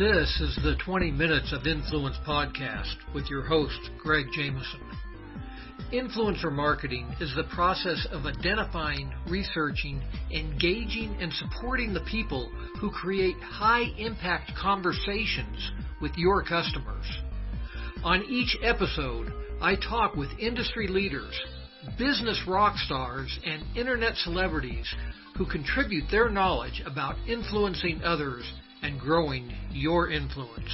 This is the 20 Minutes of Influence podcast with your host, Greg Jameson. Influencer marketing is the process of identifying, researching, engaging, and supporting the people who create high-impact conversations with your customers. On each episode, I talk with industry leaders, business rock stars, and internet celebrities who contribute their knowledge about influencing others and growing your influence.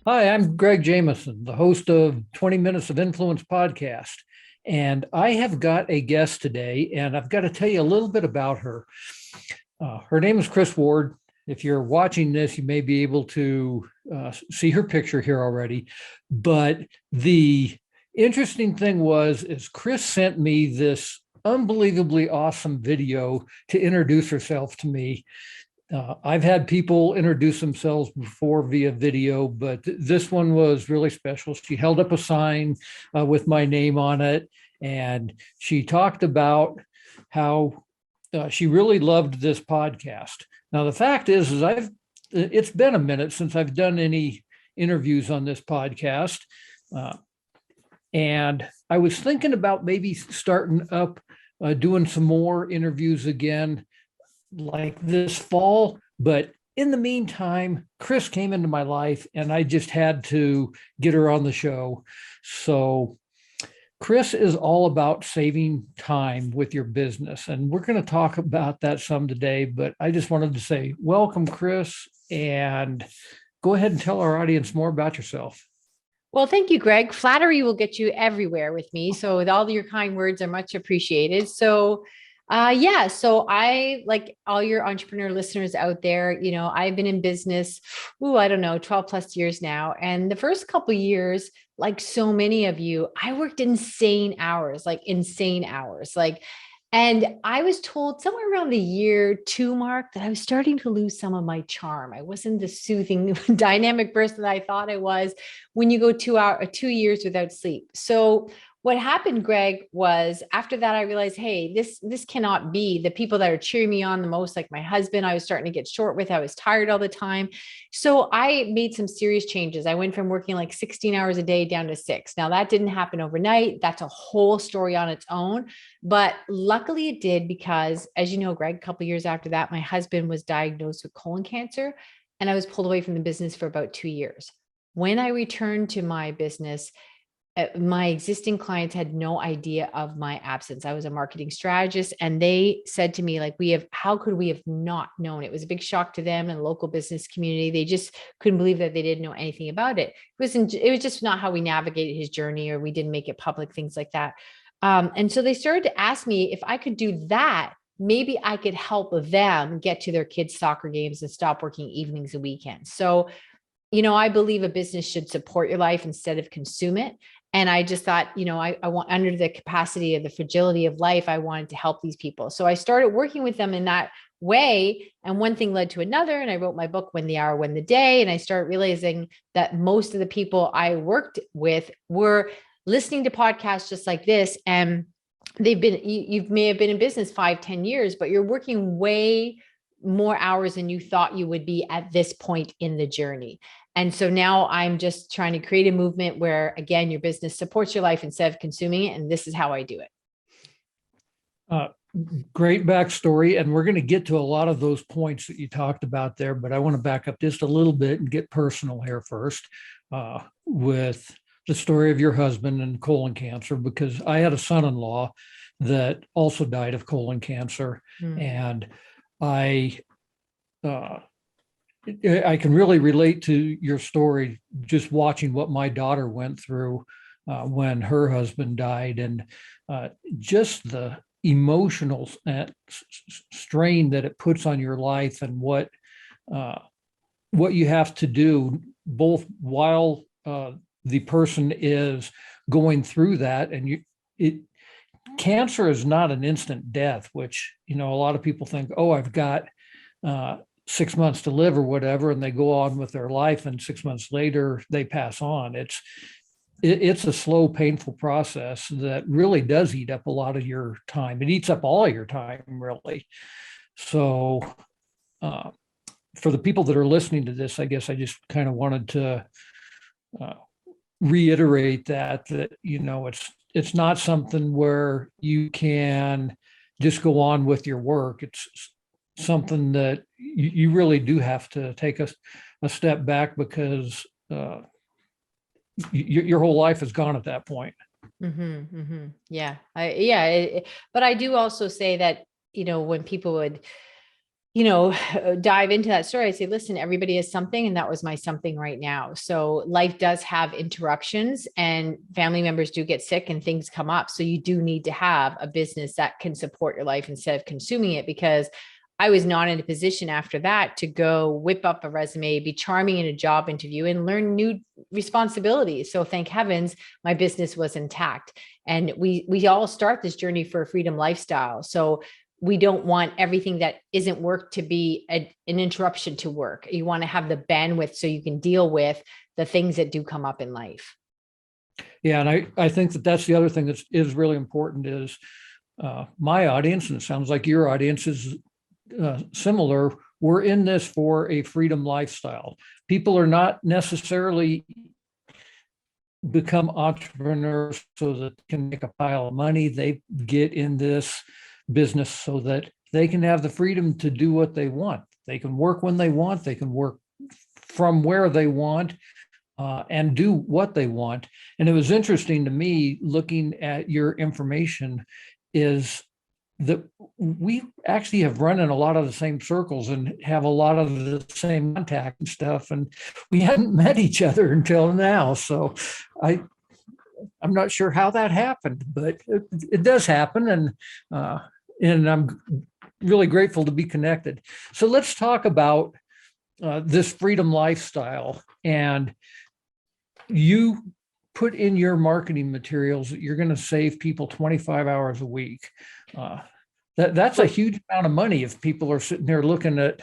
Hi, I'm Greg Jameson, the host of 20 Minutes of Influence podcast. And I have got a guest today, and I've got to tell you a little bit about her. Her name is Kris Ward. If you're watching this, you may be able to see her picture here already. But the interesting thing is Kris sent me this unbelievably awesome video to introduce herself to me. I've had people introduce themselves before via video, but this one was really special. She held up a sign with my name on it, and she talked about how she really loved this podcast. Now, the fact is it's been a minute since I've done any interviews on this podcast, and I was thinking about maybe starting up doing some more interviews again like this fall. But in the meantime, Kris came into my life and I just had to get her on the show. So Kris is all about saving time with your business. And we're going to talk about that some today, but I just wanted to say, welcome, Kris, and go ahead and tell our audience more about yourself. Well, thank you, Greg. Flattery will get you everywhere with me. So with all your kind words are much appreciated. So so I, like all your entrepreneur listeners out there, I've been in business, 12 plus years now. And the first couple of years, like so many of you, I worked insane hours. And I was told somewhere around the year 2 mark that I was starting to lose some of my charm. I wasn't the soothing, dynamic person that I thought I was when you go 2 years without sleep. So what happened, Greg, was after that, I realized, hey, this cannot be. The people that are cheering me on the most, like my husband, I was starting to get short with. I was tired all the time. So I made some serious changes. I went from working like 16 hours a day down to 6. Now that didn't happen overnight. That's a whole story on its own. But luckily it did because, as you know, Greg, a couple of years after that, my husband was diagnosed with colon cancer and I was pulled away from the business for about 2 years. When I returned to my business, my existing clients had no idea of my absence. I was a marketing strategist and they said to me, how could we have not known? It was a big shock to them and the local business community. They just couldn't believe that they didn't know anything about it. It was just not how we navigated his journey, or we didn't make it public, things like that. And so they started to ask me if I could do that. Maybe I could help them get to their kids' soccer games and stop working evenings and weekends. So, I believe a business should support your life instead of consume it. And I just thought, I want, under the capacity of the fragility of life, I wanted to help these people. So I started working with them in that way. And one thing led to another. And I wrote my book, Win the Hour, Win the Day. And I started realizing that most of the people I worked with were listening to podcasts just like this. And you may have been in business 5-10 years, but you're working way more hours than you thought you would be at this point in the journey. And so now I'm just trying to create a movement where, again, your business supports your life instead of consuming it. And this is how I do it. Great backstory. And we're going to get to a lot of those points that you talked about there, but I want to back up just a little bit and get personal here first with the story of your husband and colon cancer, because I had a son-in-law that also died of colon cancer. And I can really relate to your story just watching what my daughter went through when her husband died, and just the emotional strain that it puts on your life, and what you have to do both while the person is going through that. And cancer is not an instant death, which, a lot of people think, oh, I've got 6 months to live or whatever, and they go on with their life, and 6 months later they pass on. It's a slow, painful process that really does eat up a lot of your time. It eats up all your time, really. So for the people that are listening to this, I guess I just kind of wanted to uh, reiterate that, you know, it's not something where you can just go on with your work. It's something that you really do have to take a step back, because your whole life is gone at that point. Yeah. But I do also say that, when people would, dive into that story, I say, listen, everybody has something, and that was my something right now. So life does have interruptions, and family members do get sick and things come up. So you do need to have a business that can support your life instead of consuming it, because I was not in a position after that to go whip up a resume, be charming in a job interview, and learn new responsibilities. So thank heavens my business was intact. And we all start this journey for a freedom lifestyle. So we don't want everything that isn't work to be an interruption to work. You want to have the bandwidth so you can deal with the things that do come up in life. Yeah, and I think that's the other thing that is really important is my audience, and it sounds like your audience is similar. We're in this for a freedom lifestyle. People are not necessarily become entrepreneurs so that they can make a pile of money. They get in this business so that they can have the freedom to do what they want. They can work when they want. They can work from where they want, and do what they want. And it was interesting to me looking at your information is that we actually have run in a lot of the same circles and have a lot of the same contact and stuff. And we hadn't met each other until now. So I'm not sure how that happened, but it does happen. And I'm really grateful to be connected. So let's talk about this freedom lifestyle. And you put in your marketing materials that you're going to save people 25 hours a week. That's a huge amount of money if people are sitting there looking at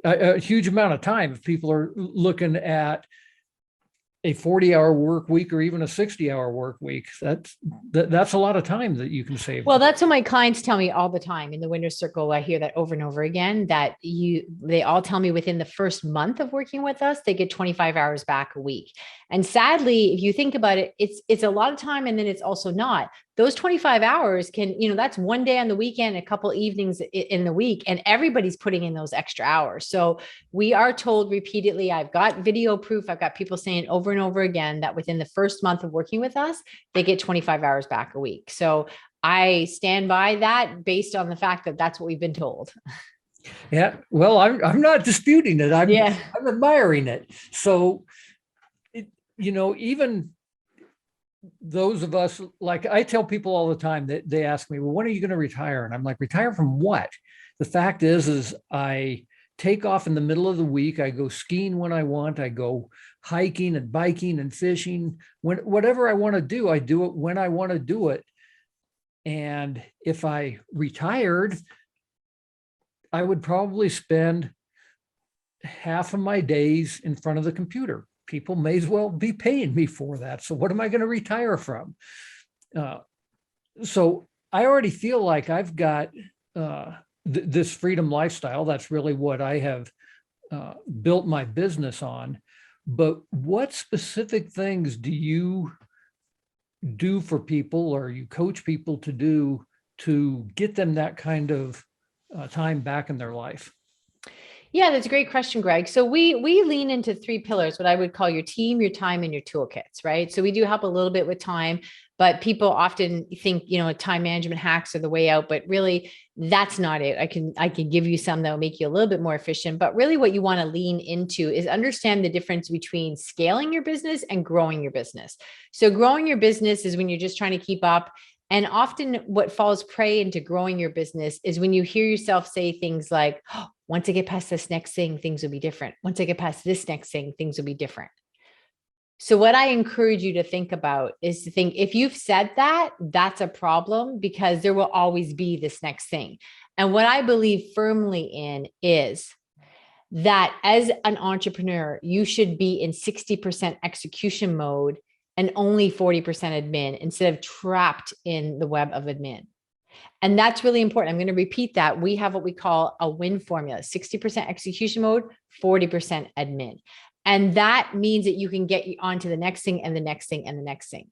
a huge amount of time. If people are looking at a 40-hour work week or even a 60-hour work week, that's a lot of time that you can save. Well, that's what my clients tell me all the time in the winner's circle. I hear that over and over again, that they all tell me within the first month of working with us, they get 25 hours back a week. And sadly, if you think about it, it's a lot of time. And then it's also not. Those 25 hours can, that's one day on the weekend, a couple evenings in the week, and everybody's putting in those extra hours. So we are told repeatedly, I've got video proof. I've got people saying over and over again that within the first month of working with us, they get 25 hours back a week. So I stand by that based on the fact that that's what we've been told. Yeah. Well, I'm not disputing it. I'm admiring it. So, even those of us, like I tell people all the time that they ask me, well, when are you going to retire? And I'm like, retire from what? The fact is I take off in the middle of the week. I go skiing when I want. I go hiking and biking and fishing. Whatever I want to do, I do it when I want to do it. And if I retired, I would probably spend half of my days in front of the computer. People may as well be paying me for that. So what am I going to retire from? So I already feel like I've got this freedom lifestyle. That's really what I have built my business on. But what specific things do you do for people, or you coach people to do to get them that kind of time back in their life? Yeah, that's a great question, Greg. So we lean into 3 pillars, what I would call your team, your time, and your toolkits, right? So we do help a little bit with time, but people often think, time management hacks are the way out, but really that's not it. I can give you some that will make you a little bit more efficient, but really what you want to lean into is understand the difference between scaling your business and growing your business. So growing your business is when you're just trying to keep up. And often what falls prey into growing your business is when you hear yourself say things like, oh, once I get past this next thing, things will be different. Once I get past this next thing, things will be different. So what I encourage you to think about is to think, if you've said that, that's a problem, because there will always be this next thing. And what I believe firmly in is that as an entrepreneur, you should be in 60% execution mode and only 40% admin, instead of trapped in the web of admin. And that's really important. I'm going to repeat that. We have what we call a win formula, 60% execution mode, 40% admin. And that means that you can get you onto the next thing and the next thing and the next thing.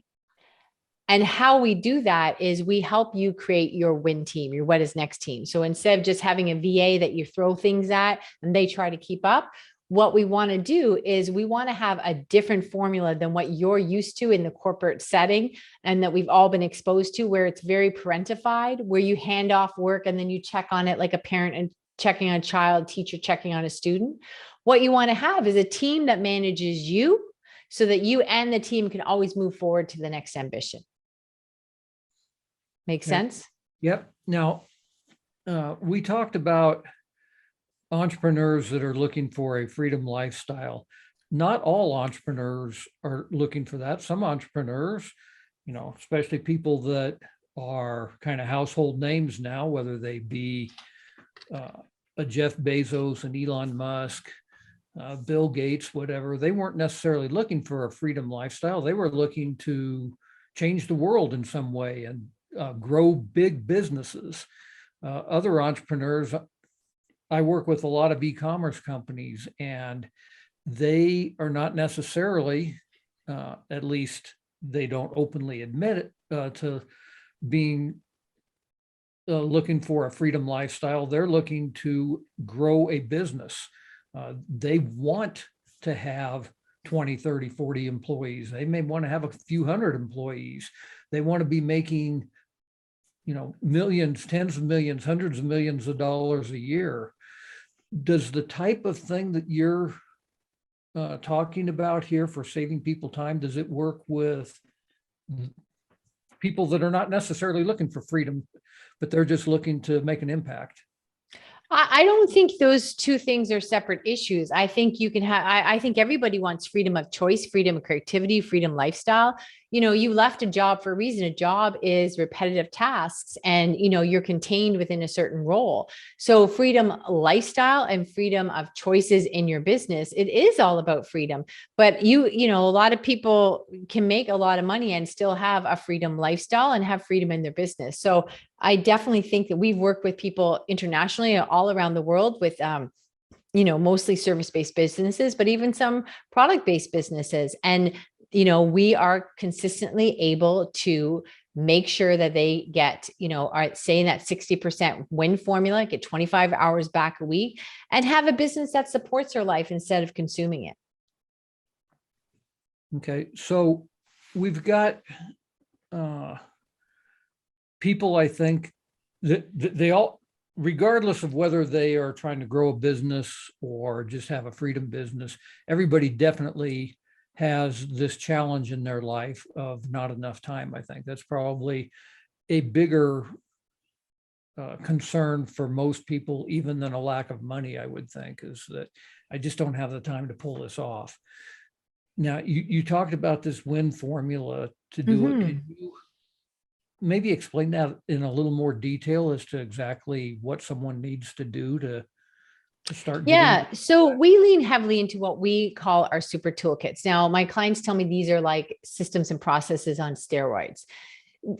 And how we do that is we help you create your win team, your what is next team. So instead of just having a VA that you throw things at and they try to keep up, what we want to do is we want to have a different formula than what you're used to in the corporate setting and that we've all been exposed to, where it's very parentified, where you hand off work and then you check on it like a parent and checking on a child, teacher checking on a student. What you want to have is a team that manages you so that you and the team can always move forward to the next ambition. Make sense? Yep. Now, we talked about entrepreneurs that are looking for a freedom lifestyle. Not all entrepreneurs are looking for that. Some entrepreneurs, especially people that are kind of household names now, whether they be a Jeff Bezos and Elon Musk, Bill Gates, whatever, they weren't necessarily looking for a freedom lifestyle. They were looking to change the world in some way and grow big businesses. Other entrepreneurs, I work with a lot of e-commerce companies, and they are not necessarily, at least they don't openly admit it, to being looking for a freedom lifestyle. They're looking to grow a business. They want to have 20, 30, 40 employees. They may want to have a few hundred employees. They want to be making millions, tens of millions, hundreds of millions of dollars a year. Does the type of thing that you're talking about here for saving people time, does it work with people that are not necessarily looking for freedom, but they're just looking to make an impact? I don't think those two things are separate issues. I think you can have, I think everybody wants freedom of choice, freedom of creativity, freedom lifestyle. You left a job for a reason. A job is repetitive tasks and, you're contained within a certain role. So freedom lifestyle and freedom of choices in your business, it is all about freedom. But a lot of people can make a lot of money and still have a freedom lifestyle and have freedom in their business. So I definitely think that we've worked with people internationally all around the world with, mostly service-based businesses, but even some product-based businesses. And, we are consistently able to make sure that they get, are saying that 60% win formula, get 25 hours back a week and have a business that supports their life instead of consuming it. Okay. So we've got, people, I think that they all, regardless of whether they are trying to grow a business or just have a freedom business, everybody definitely has this challenge in their life of not enough time. I think that's probably a bigger concern for most people, even than a lack of money, I would think, is that I just don't have the time to pull this off. Now, you talked about this win formula to do it. Can you maybe explain that in a little more detail as to exactly what someone needs to do to start? Yeah. So we lean heavily into what we call our super toolkits. Now, my clients tell me these are like systems and processes on steroids.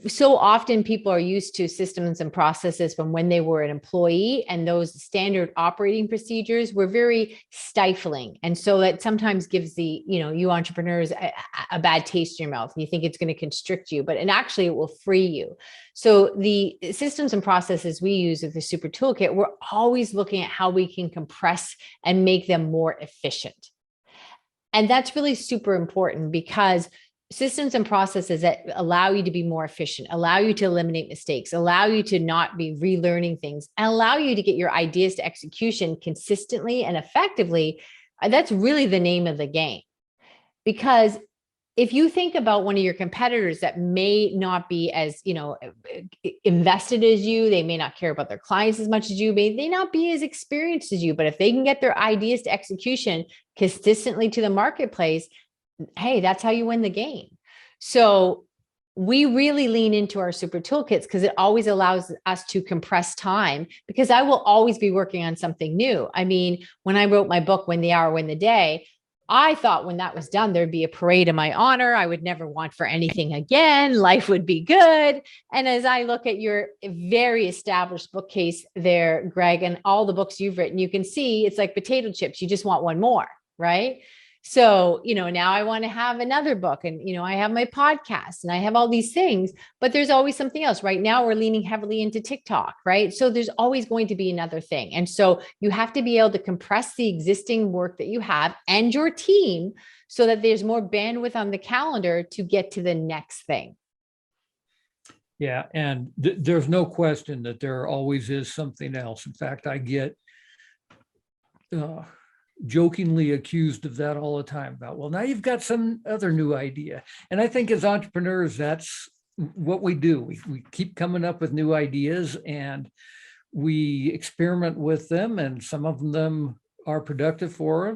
So often people are used to systems and processes from when they were an employee, and those standard operating procedures were very stifling. And so that sometimes gives you entrepreneurs a bad taste in your mouth. And you think it's going to constrict you, and actually it will free you. So the systems and processes we use with the super toolkit, we're always looking at how we can compress and make them more efficient. And that's really super important because systems and processes that allow you to be more efficient, allow you to eliminate mistakes, allow you to not be relearning things, and allow you to get your ideas to execution consistently and effectively. That's really the name of the game. Because if you think about one of your competitors that may not be as, invested as you, they may not care about their clients as much as you, may they not be as experienced as you, but if they can get their ideas to execution consistently to the marketplace, hey, that's how you win the game. So we really lean into our super toolkits because it always allows us to compress time, because I will always be working on something new. I mean, when I wrote my book, Win the Hour, Win the Day, I thought when that was done, there'd be a parade in my honor. I would never want for anything again. Life would be good. And as I look at your very established bookcase there, Greg, and all the books you've written, you can see it's like potato chips. You just want one more, right? So, now I want to have another book, and, I have my podcast and I have all these things, but there's always something else. Right now, we're leaning heavily into TikTok, right? So there's always going to be another thing. And so you have to be able to compress the existing work that you have and your team so that there's more bandwidth on the calendar to get to the next thing. Yeah. And there's no question that there always is something else. In fact, I get jokingly accused of that all the time about, well, now you've got some other new idea. And I think as entrepreneurs, that's what we do. We keep coming up with new ideas and we experiment with them, and some of them are productive for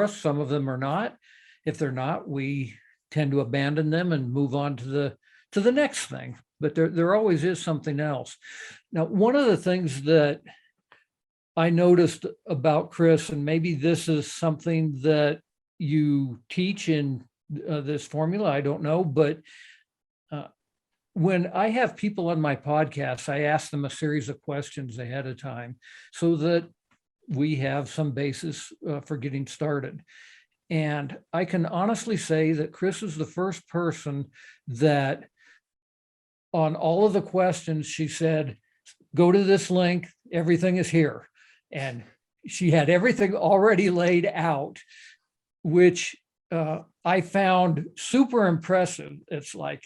us. Some of them are not. If they're not, we tend to abandon them and move on to the next thing. But there always is something else. Now, one of the things that I noticed about Kris, and maybe this is something that you teach in this formula, I don't know, but when I have people on my podcast, I ask them a series of questions ahead of time so that we have some basis for getting started. And I can honestly say that Kris is the first person that on all of the questions, she said, go to this link, everything is here. And she had everything already laid out, which I found super impressive. It's like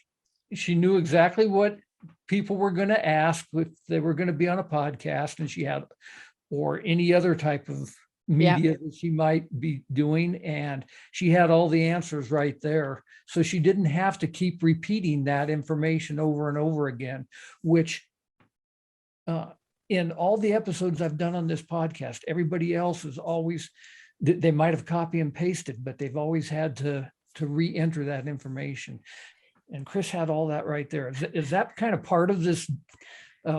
she knew exactly what people were going to ask if they were going to be on a podcast, and she had, or any other type of media that she might be doing. And she had all the answers right there. So she didn't have to keep repeating that information over and over again, which in all the episodes I've done on this podcast, everybody else is always, they might have copy and pasted, but they've always had to re-enter that information. And Kris had all that right there. Is that kind of part of this?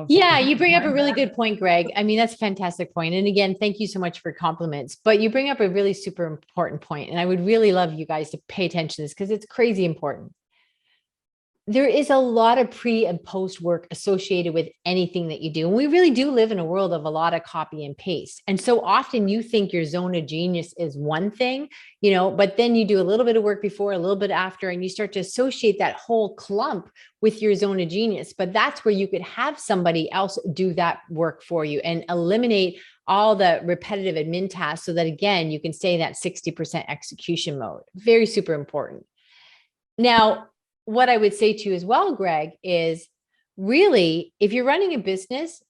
Yeah, you bring up a really good point, Greg. I mean, that's a fantastic point. And again, thank you so much for compliments, but you bring up a really super important point. And I would really love you guys to pay attention to this because it's crazy important. There is a lot of pre and post work associated with anything that you do. And we really do live in a world of a lot of copy and paste. And so often you think your zone of genius is one thing, but then you do a little bit of work before, a little bit after, and you start to associate that whole clump with your zone of genius. But that's where you could have somebody else do that work for you and eliminate all the repetitive admin tasks so that, again, you can stay in that 60% execution mode. Very super important. Now, what I would say to you as well, Greg, is really, if you're running a business,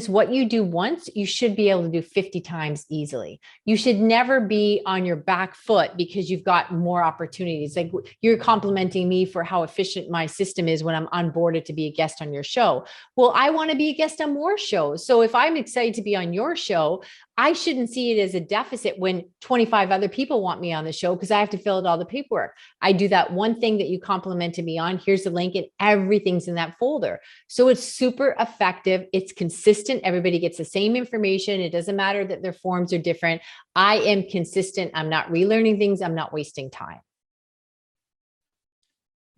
what you do once, you should be able to do 50 times easily. You should never be on your back foot because you've got more opportunities. Like you're complimenting me for how efficient my system is when I'm onboarded to be a guest on your show. Well, I want to be a guest on more shows. So if I'm excited to be on your show, I shouldn't see it as a deficit when 25 other people want me on the show because I have to fill out all the paperwork. I do that one thing that you complimented me on. Here's the link and everything's in that folder. So it's super effective. It's consistent. Everybody gets the same information. It doesn't matter that their forms are different. I am consistent. I'm not relearning things. I'm not wasting time.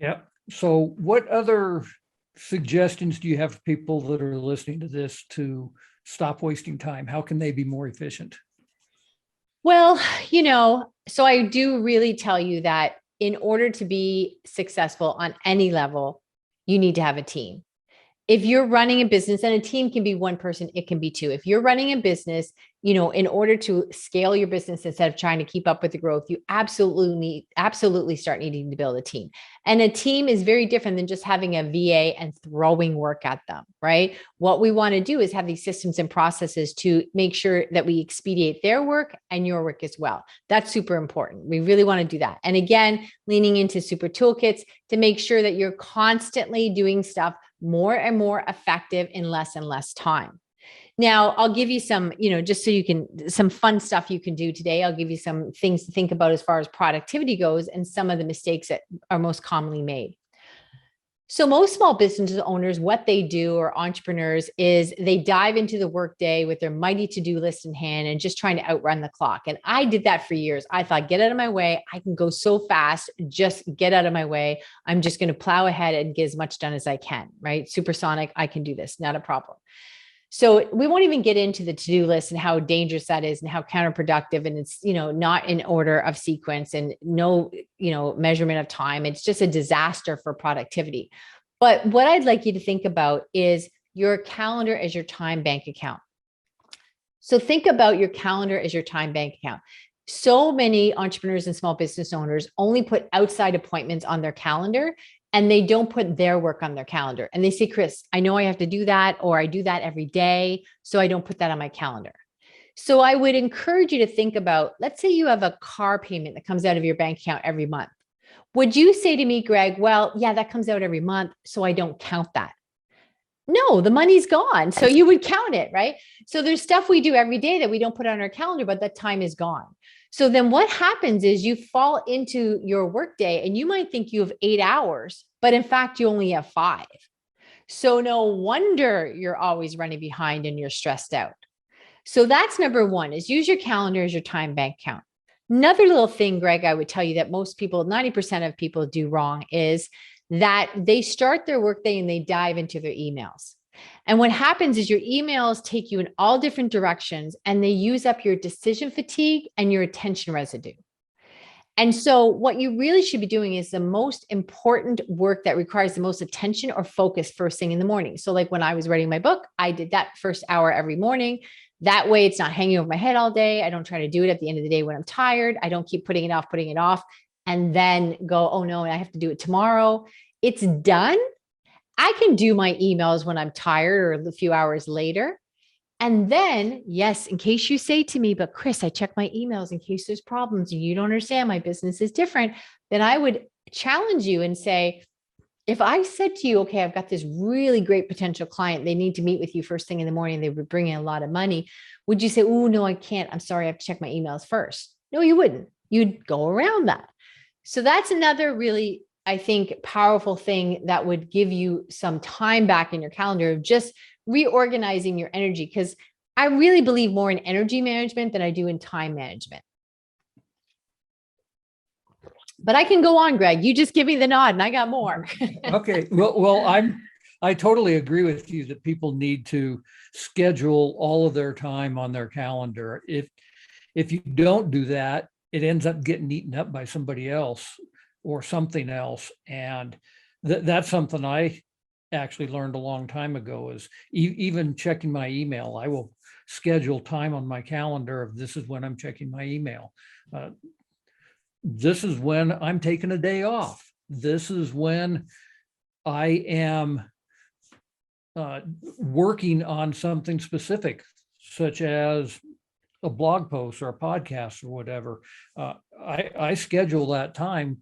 Yeah. So what other suggestions do you have for people that are listening to this to stop wasting time? How can they be more efficient? Well, so I do really tell you that in order to be successful on any level, you need to have a team. If you're running a business, and a team can be one person, it can be two. If you're running a business, in order to scale your business instead of trying to keep up with the growth, you absolutely start needing to build a team. And a team is very different than just having a VA and throwing work at them, right? What we want to do is have these systems and processes to make sure that we expedite their work and your work as well. That's super important. We really want to do that. And again, leaning into super toolkits to make sure that you're constantly doing stuff more and more effective in less and less time. Now, I'll give you some, just so you can, some fun stuff you can do today. I'll give you some things to think about as far as productivity goes and some of the mistakes that are most commonly made. So most small business owners, what they do, or entrepreneurs, is they dive into the workday with their mighty to-do list in hand and just trying to outrun the clock. And I did that for years. I thought, get out of my way. I can go so fast. Just get out of my way. I'm just going to plow ahead and get as much done as I can, right? Supersonic, I can do this, not a problem. So we won't even get into the to-do list and how dangerous that is and how counterproductive. And it's, not in order of sequence and no, measurement of time. It's just a disaster for productivity. But what I'd like you to think about is your calendar as your time bank account. So think about your calendar as your time bank account. So many entrepreneurs and small business owners only put outside appointments on their calendar, and they don't put their work on their calendar. And they say, Kris, I know I have to do that, or I do that every day, so I don't put that on my calendar. So I would encourage you to think about, let's say you have a car payment that comes out of your bank account every month. Would you say to me, Greg, well, yeah, that comes out every month, so I don't count that? No, the money's gone. So you would count it, right? So there's stuff we do every day that we don't put on our calendar, but that time is gone. So then what happens is you fall into your workday and you might think you have 8 hours, but in fact, you only have 5. So no wonder you're always running behind and you're stressed out. So that's number one, is use your calendar as your time bank account. Another little thing, Greg, I would tell you that most people, 90% of people do wrong, is that they start their workday and they dive into their emails. And what happens is your emails take you in all different directions and they use up your decision fatigue and your attention residue. And so what you really should be doing is the most important work that requires the most attention or focus first thing in the morning. So like when I was writing my book, I did that first hour every morning. That way it's not hanging over my head all day. I don't try to do it at the end of the day when I'm tired. I don't keep putting it off, and then go, oh no, I have to do it tomorrow. It's done. I can do my emails when I'm tired or a few hours later. And then, yes, in case you say to me, but Kris, I check my emails in case there's problems and you don't understand my business is different, then I would challenge you and say, if I said to you, okay, I've got this really great potential client, they need to meet with you first thing in the morning, they would bring in a lot of money, would you say, oh, no, I can't. I'm sorry, I have to check my emails first? No, you wouldn't. You'd go around that. So that's another really, I think, powerful thing that would give you some time back in your calendar of just reorganizing your energy, because I really believe more in energy management than I do in time management. But I can go on, Greg. You just give me the nod and I got more. Okay. Well, I totally agree with you that people need to schedule all of their time on their calendar. If you don't do that, it ends up getting eaten up by somebody else or something else. And that's something I actually learned a long time ago, is even checking my email. I will schedule time on my calendar of this is when I'm checking my email. This is when I'm taking a day off. This is when I am working on something specific, such as a blog post or a podcast or whatever. I schedule that time.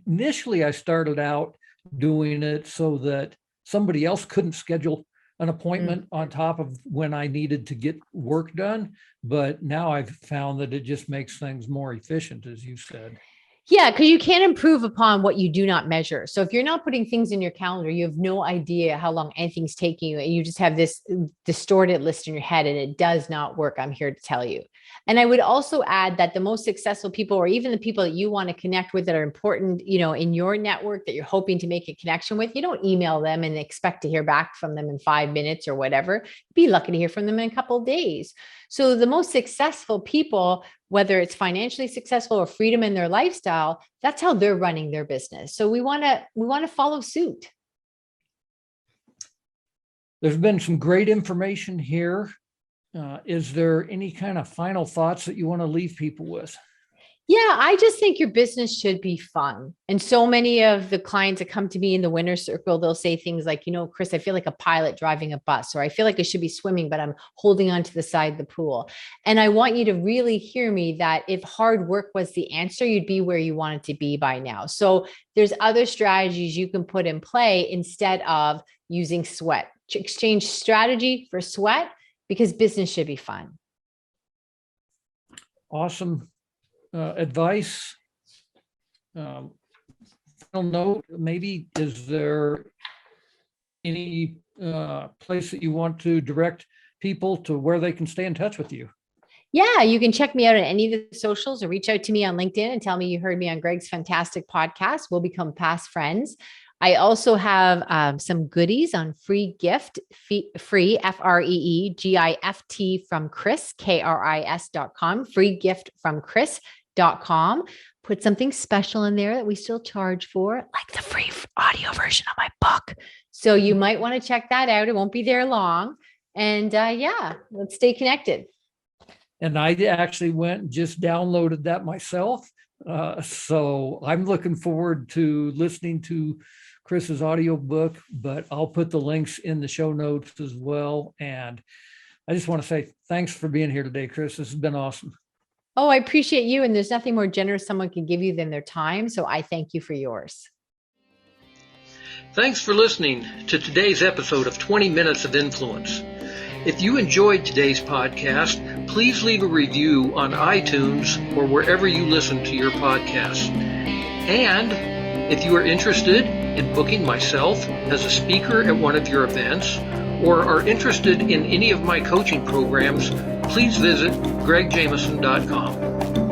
Initially, I started out doing it so that somebody else couldn't schedule an appointment on top of when I needed to get work done. But now I've found that it just makes things more efficient, as you said. Yeah, because you can't improve upon what you do not measure. So if you're not putting things in your calendar, you have no idea how long anything's taking you. And you just have this distorted list in your head and it does not work. I'm here to tell you. And I would also add that the most successful people, or even the people that you want to connect with that are important, in your network that you're hoping to make a connection with, you don't email them and expect to hear back from them in 5 minutes or whatever. Be lucky to hear from them in a couple of days. So the most successful people, whether it's financially successful or freedom in their lifestyle, that's how they're running their business. So we want to follow suit. There's been some great information here. Is there any kind of final thoughts that you want to leave people with? Yeah, I just think your business should be fun. And so many of the clients that come to me in the winner's circle, they'll say things like, Kris, I feel like a pilot driving a bus, or I feel like I should be swimming, but I'm holding on to the side of the pool. And I want you to really hear me that if hard work was the answer, you'd be where you wanted to be by now. So there's other strategies you can put in play instead of using sweat. Exchange strategy for sweat, because business should be fun. Awesome advice. final note, maybe, is there any place that you want to direct people to where they can stay in touch with you? Yeah, you can check me out on any of the socials or reach out to me on LinkedIn and tell me you heard me on Greg's fantastic podcast. We'll become past friends. I also have some goodies on free gift, free FREEGIFT from Kris, KRIS.com, free gift from Kris.com. Put something special in there that we still charge for, like the free audio version of my book. So you might want to check that out. It won't be there long. And yeah, let's stay connected. And I actually went and just downloaded that myself. So I'm looking forward to listening to Kris's audiobook, but I'll put the links in the show notes as well. And I just want to say thanks for being here today, Kris. This has been awesome. Oh, I appreciate you. And there's nothing more generous someone can give you than their time. So I thank you for yours. Thanks for listening to today's episode of 20 Minutes of Influence. If you enjoyed today's podcast, please leave a review on iTunes or wherever you listen to your podcasts. And if you are interested in booking myself as a speaker at one of your events or are interested in any of my coaching programs, please visit gregjameson.com.